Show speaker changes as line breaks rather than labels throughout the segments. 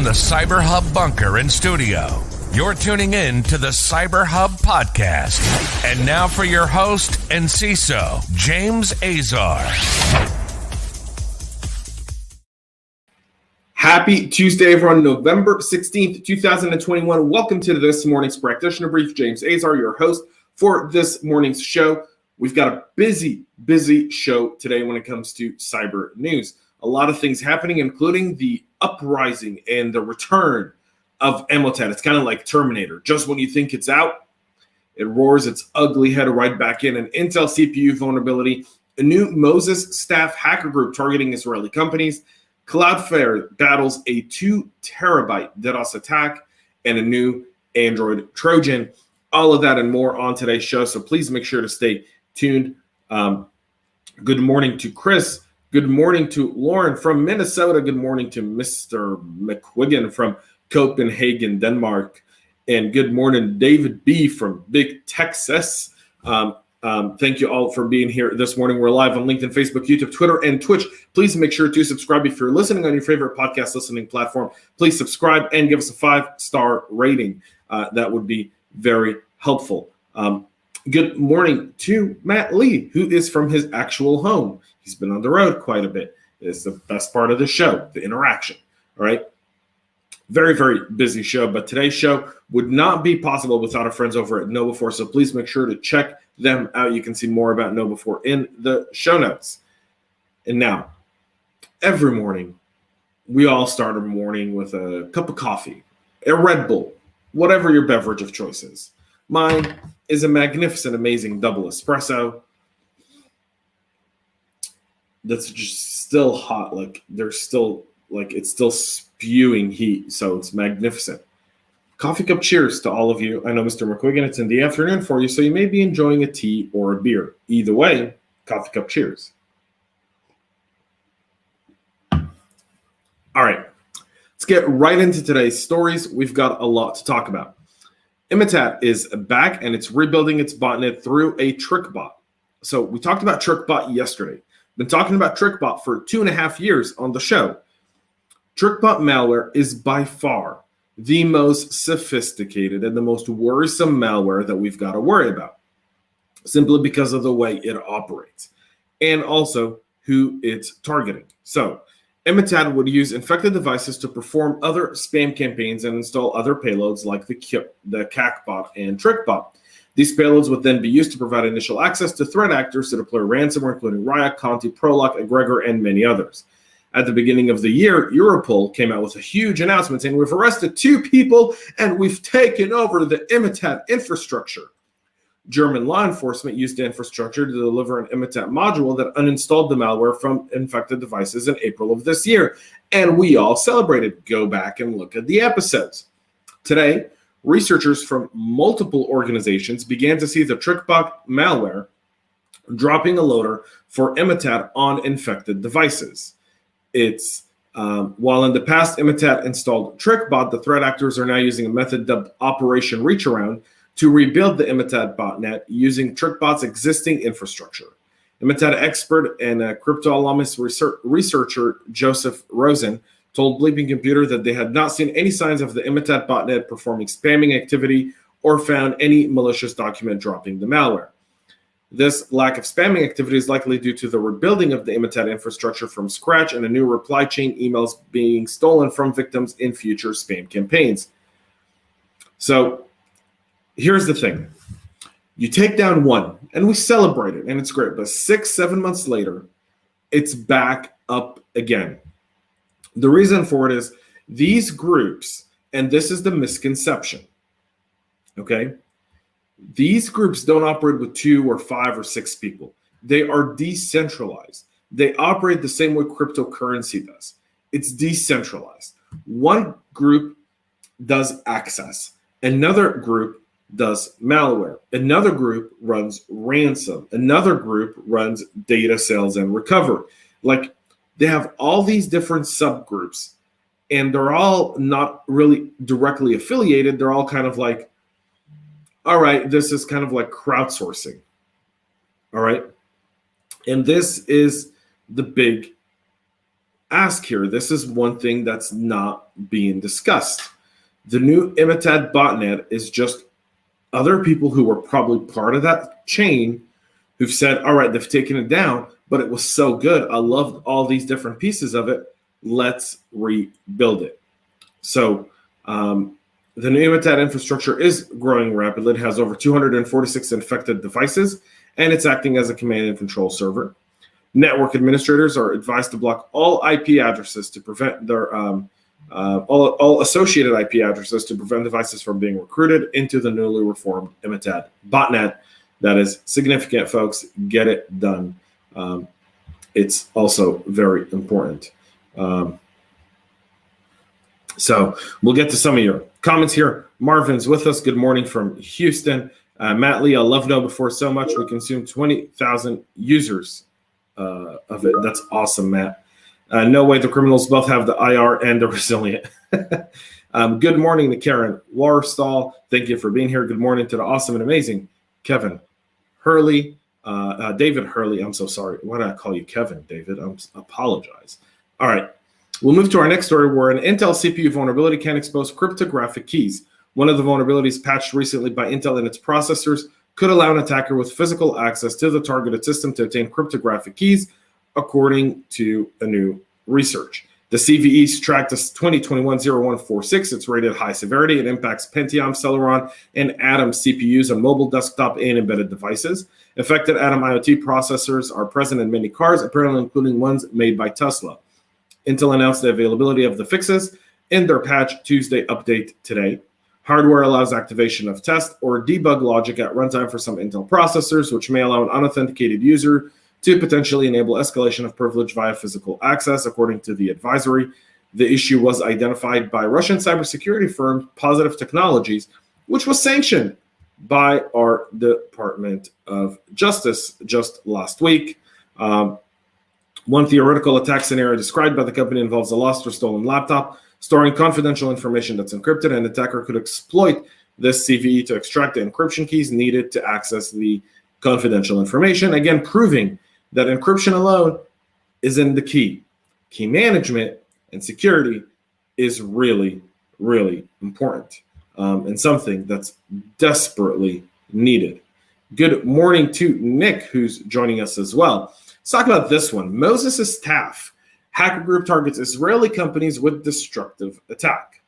from the CyberHub bunker and studio, you're tuning in to the CyberHub podcast. And now for your host and CISO, James Azar.
Happy Tuesday, everyone. November 16th, 2021. Welcome to this morning's Practitioner Brief. James Azar, your host for this morning's show. We've got a busy show today when it comes to cyber news. A lot of things happening, including the uprising and the return of Emotet. It's kind of like Terminator. Just when you think it's out, it roars its ugly head right back in. An Intel CPU vulnerability, a new Moses staff hacker group targeting Israeli companies, Cloudflare battles a 2 terabyte DDoS attack, and a new Android Trojan. All of that and more on today's show, so please make sure to stay tuned. Good morning to Chris. Good morning to Lauren from Minnesota. Good morning to Mr. McQuiggan from Copenhagen, Denmark. And good morning, David B. from Big Texas. Thank you all for being here this morning. We're live on LinkedIn, Facebook, YouTube, Twitter, and Twitch. Please make sure to subscribe if you're listening on your favorite podcast listening platform. Please subscribe and give us a 5-star rating. That would be very helpful. Good morning to Matt Lee, who is from his actual home. He's been on the road quite a bit. It's the best part of the show, the interaction. All right. Very busy show, but today's show would not be possible without our friends over at KnowBe4. So please make sure to check them out. You can see more about KnowBe4 in the show notes. And now, every morning, we all start our morning with a cup of coffee, a Red Bull, whatever your beverage of choice is. Mine is a magnificent, amazing double espresso that's just still hot. It's still spewing heat, so it's magnificent. Coffee cup cheers to all of you. I know, Mr. McQuiggan, it's in the afternoon for you, so you may be enjoying a tea or a beer. Either way, coffee cup cheers. All right, let's get right into today's stories. We've got a lot to talk about. Emotet is back, and it's rebuilding its botnet through a TrickBot. So we talked about TrickBot yesterday. Been talking about TrickBot for 2.5 years on the show. TrickBot malware is by far the most sophisticated and the most worrisome malware that we've got to worry about, simply because of the way it operates and also who it's targeting. So Emotet would use infected devices to perform other spam campaigns and install other payloads like the CACbot and TrickBot. These payloads would then be used to provide initial access to threat actors to deploy ransomware, including Riot, Conti, Prolock, Egregor, and many others. At the beginning of the year, Europol came out with a huge announcement saying we've arrested 2 people and we've taken over the Emotet infrastructure. German law enforcement used the infrastructure to deliver an Emotet module that uninstalled the malware from infected devices in April of this year. And we all celebrated. Go back and look at the episodes. Today, researchers from multiple organizations began to see the TrickBot malware dropping a loader for Emotet on infected devices. It's while in the past Emotet installed TrickBot, the threat actors are now using a method dubbed Operation Reach Around to rebuild the Emotet botnet using TrickBot's existing infrastructure. Emotet expert and cryptologist researcher Joseph Rosen told Bleeping Computer that they had not seen any signs of the Emotet botnet performing spamming activity or found any malicious document dropping the malware. This lack of spamming activity is likely due to the rebuilding of the Emotet infrastructure from scratch and a new reply chain emails being stolen from victims in future spam campaigns. So here's the thing. You take down one, and we celebrate it, and it's great. But 6-7 months later, it's back up again. The reason for it is these groups, and this is the misconception, okay? These groups don't operate with 2 or 5 or 6 people. They are decentralized. They operate the same way cryptocurrency does. It's decentralized. One group does access. Another group does malware. Another group runs ransom. Another group runs data sales and recovery. Like, they have all these different subgroups, and they're all not really directly affiliated. They're all kind of like, all right, this is kind of like crowdsourcing. All right. And this is the big ask here, this is one thing that's not being discussed. The new Emotet botnet is just other people who were probably part of that chain who've said, all right, they've taken it down, but it was so good. I loved all these different pieces of it. Let's rebuild it. So the new Emotet infrastructure is growing rapidly. It has over 246 infected devices, and it's acting as a command and control server. Network administrators are advised to block all IP addresses to prevent their all associated IP addresses to prevent devices from being recruited into the newly reformed Emotet botnet. That is significant, folks. Get it done. It's also very important. So we'll get to some of your comments here. Marvin's with us. Good morning from Houston. Matt Lee, I love Know Before so much. We consume 20,000 users of it. That's awesome, Matt. No way the criminals both have the IR and the resilient. Good morning to Karen Warstall. Thank you for being here. Good morning to the awesome and amazing Kevin Hurley. David Hurley. I'm so sorry. Why did I call you Kevin, David? I apologize. All right. We'll move to our next story where an Intel CPU vulnerability can expose cryptographic keys. One of the vulnerabilities patched recently by Intel and its processors could allow an attacker with physical access to the targeted system to obtain cryptographic keys, according to a new research. The CVE tracked as 2021-0146. It's rated high severity. It impacts Pentium, Celeron, and Atom CPUs on mobile, desktop, and embedded devices. Affected Atom IoT processors are present in many cars, apparently including ones made by Tesla. Intel announced the availability of the fixes in their patch Tuesday update today. Hardware allows activation of test or debug logic at runtime for some Intel processors, which may allow an unauthenticated user to potentially enable escalation of privilege via physical access, according to the advisory. The issue was identified by Russian cybersecurity firm Positive Technologies, which was sanctioned by our Department of Justice just last week. One theoretical attack scenario described by the company involves a lost or stolen laptop storing confidential information that's encrypted, and the attacker could exploit this CVE to extract the encryption keys needed to access the confidential information, again proving that encryption alone isn't the key. Key management and security is really, really important and something that's desperately needed. Good morning to Nick, who's joining us as well. Let's talk about this one. Moses' staff. Hacker group targets Israeli companies with destructive attack.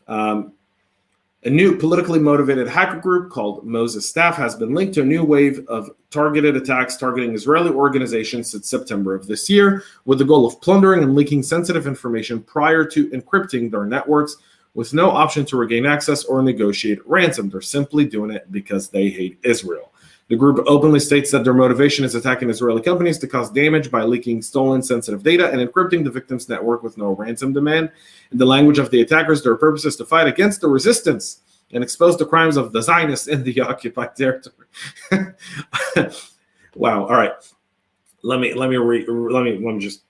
A new politically motivated hacker group called Moses Staff has been linked to a new wave of targeted attacks targeting Israeli organizations since September of this year, with the goal of plundering and leaking sensitive information prior to encrypting their networks with no option to regain access or negotiate ransom. They're simply doing it because they hate Israel. The group openly states that their motivation is attacking Israeli companies to cause damage by leaking stolen sensitive data and encrypting the victim's network with no ransom demand. In the language of the attackers, their purpose is to fight against the resistance and expose the crimes of the Zionists in the occupied territory. Wow. All right. Let me just.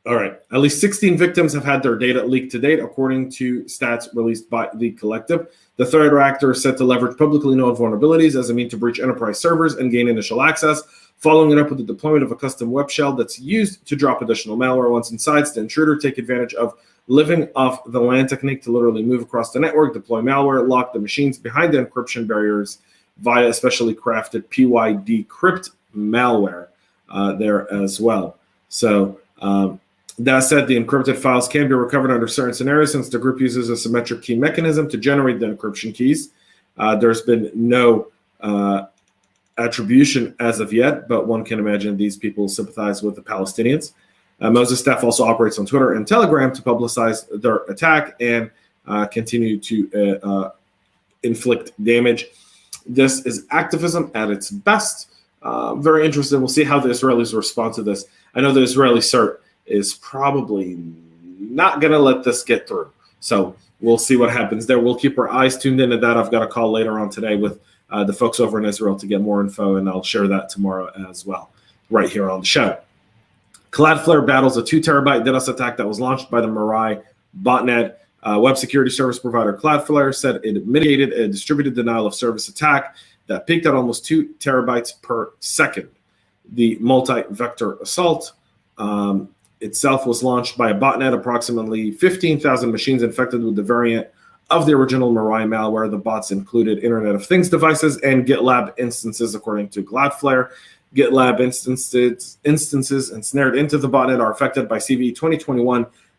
All right. At least 16 victims have had their data leaked to date, according to stats released by the collective. The threat actor is set to leverage publicly known vulnerabilities as a means to breach enterprise servers and gain initial access, following it up with the deployment of a custom web shell that's used to drop additional malware. Once inside, the intruder take advantage of living off the land technique to literally move across the network, deploy malware, lock the machines behind the encryption barriers via specially crafted PYD crypt malware there as well. So, that said, the encrypted files can be recovered under certain scenarios since the group uses a symmetric key mechanism to generate the encryption keys. There's been no attribution as of yet, but one can imagine these people sympathize with the Palestinians. Moses Staff also operates on Twitter and Telegram to publicize their attack and continue to inflict damage. This is activism at its best. Very interesting. We'll see how the Israelis respond to this. I know the Israeli CERT is probably not going to let this get through. So we'll see what happens there. We'll keep our eyes tuned into that. I've got a call later on today with the folks over in Israel to get more info, and I'll share that tomorrow as well, right here on the show. Cloudflare battles a 2 terabyte DDoS attack that was launched by the Mirai botnet. Web security service provider Cloudflare said it mitigated a distributed denial of service attack that peaked at almost 2 terabytes per second. The multi-vector assault itself was launched by a botnet. Approximately 15,000 machines infected with the variant of the original Mirai malware. The bots included Internet of Things devices and GitLab instances, according to Cloudflare. GitLab instances ensnared into the botnet are affected by CV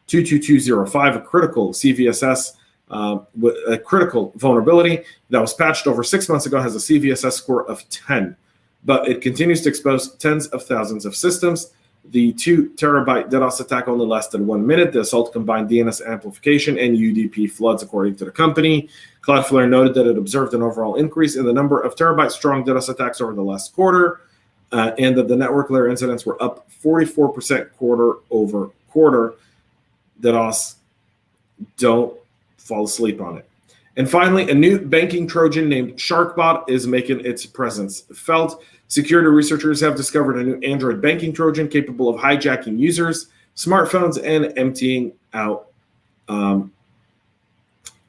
2021-22205, a critical CVSS with a critical vulnerability that was patched over 6 months ago, has a CVSS score of 10, but it continues to expose tens of thousands of systems. The 2 terabyte DDoS attack only lasted 1 minute. The assault combined DNS amplification and UDP floods, according to the company. Cloudflare noted that it observed an overall increase in the number of terabyte-strong DDoS attacks over the last quarter, and that the network layer incidents were up 44% quarter over quarter. DDoS, don't fall asleep on it. And finally, a new banking Trojan named SharkBot is making its presence felt. Security researchers have discovered a new Android banking Trojan capable of hijacking users' smartphones and emptying out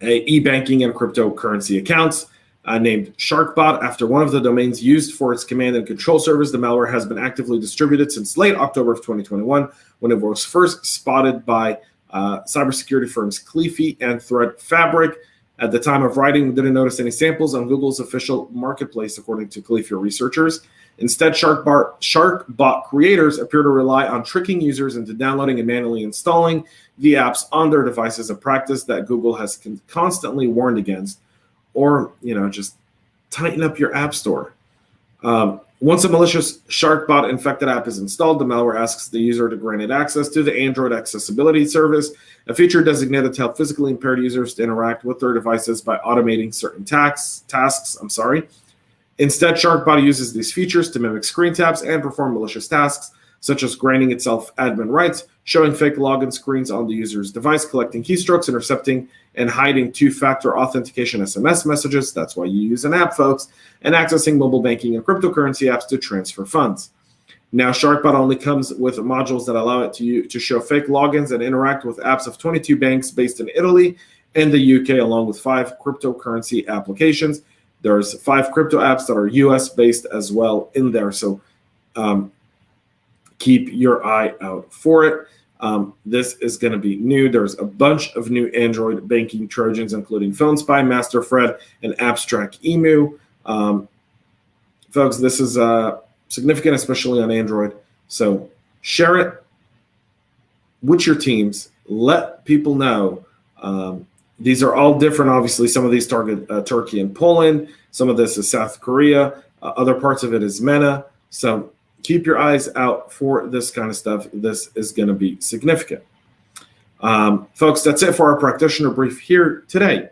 e-banking and cryptocurrency accounts. Named SharkBot after one of the domains used for its command and control service. The malware has been actively distributed since late October of 2021, when it was first spotted by cybersecurity firms Cleafy and Threat Fabric. At the time of writing, we didn't notice any samples on Google's official marketplace, according to Cleafy researchers. Instead, SharkBot creators appear to rely on tricking users into downloading and manually installing the apps on their devices, a practice that Google has constantly warned against. Or, just tighten up your app store. Once a malicious SharkBot infected app is installed, the malware asks the user to grant it access to the Android Accessibility Service, a feature designated to help physically impaired users to interact with their devices by automating certain tasks. Instead, SharkBot uses these features to mimic screen taps and perform malicious tasks, such as granting itself admin rights, showing fake login screens on the user's device, collecting keystrokes, intercepting and hiding two-factor authentication SMS messages. That's why you use an app, folks, and accessing mobile banking and cryptocurrency apps to transfer funds. Now, SharkBot only comes with modules that allow it to show fake logins and interact with apps of 22 banks based in Italy and the UK, along with 5 cryptocurrency applications. There's 5 crypto apps that are US-based as well in there, so keep your eye out for it. This is going to be new. There's a bunch of new Android banking Trojans, including Phone Spy, Master Fred, and Abstract Emu. Folks, this is significant, especially on Android. So share it with your teams. Let people know. These are all different. Obviously, some of these target Turkey and Poland. Some of this is South Korea. Other parts of it is MENA. So keep your eyes out for this kind of stuff. This is going to be significant. Folks, that's it for our practitioner brief here today.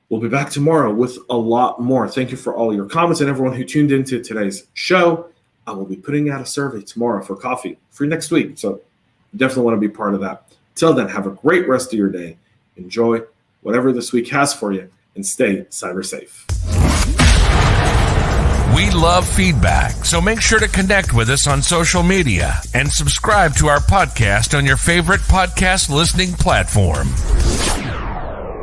We'll be back tomorrow with a lot more. Thank you for all your comments and everyone who tuned into today's show. I will be putting out a survey tomorrow for coffee for next week. So definitely want to be part of that. Till then, have a great rest of your day. Enjoy whatever this week has for you and stay cyber safe.
We love feedback, so make sure to connect with us on social media and subscribe to our podcast on your favorite podcast listening platform.